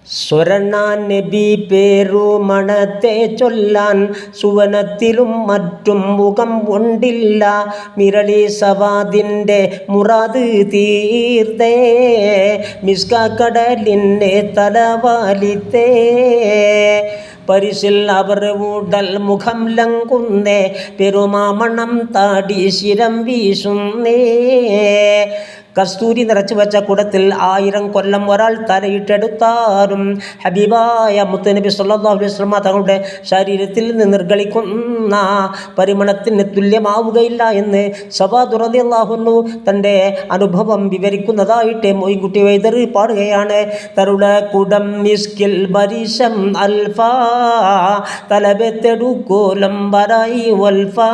സ്വരണാൻ നബി പേരു മണത്തെ ചൊല്ലാൻ സുവനത്തിലും മറ്റും മുഖം കൊണ്ടില്ല. മിരളി സവാദിൻ്റെ മുറാദ് തീർത്തേ മിസ്കടലിനെ തലവാലിത്തേ. പരിശിൽ അവർ ഊടൽ മുഖം ലങ്കുന്നേ പെരുമാമണം താടി ശിരം വീശുന്നേ. കസ്തൂരി നിറച്ചു വെച്ച കുടത്തിൽ 1000 കൊല്ലം ഒരാൾ തലയിട്ടെടുത്താലും ഹബീബായ മുത്തുനബി സല്ലല്ലാഹു അലൈഹി വസല്ലം തങ്ങളുടെ ശരീരത്തിൽ നിന്ന് നിർഗളിക്കുന്ന പരിമളത്തിന് തുല്യമാവുകയില്ല എന്ന് സവാദ് റളിയല്ലാഹു അൻഹു തൻ്റെ അനുഭവം വിവരിക്കുന്നതായിട്ട് മൊയ്ൻകുട്ടി വൈദ്യർ പാടുകയാണ്. തരുള കുടം മിസ്കിൽ ബരിശം അൽഫാ തലബെത്തെടുക്കോലം ബരായി വൽഫാ.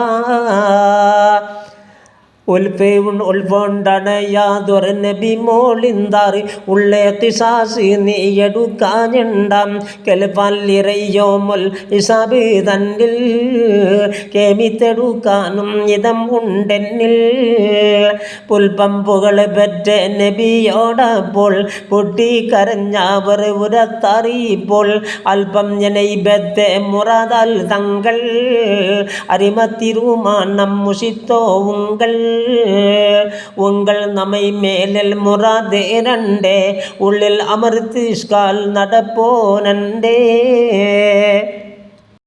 ഒൽഫണ്ടണയാതൊരു നബി മോളിന്താറ് ഉള്ളേ തിസാസ് നീയെടുക്കാനുണ്ടാം കെൽപ്പല്ലിറയോമൊൽ ഇസാബ് തന്നിൽ കേമിത്തെടുക്കാനും ഇതം ഉണ്ടെന്നിൽ. പുൽപ്പമ്പുകൾ പെറ്റ നബിയോടപ്പോൾ പൊട്ടിക്കരഞ്ഞവർ ഉരത്തറിയിപ്പോൾ അല്പം ജനൈബത്തെ മുറാദാൽ തങ്ങൾ അരിമത്തിരുമാനം മുഷിത്തോ உங்கள் நம்மை மேலில் முராதே நண்டே உள்ளில் அமர்த்து நடப்போ நண்டே.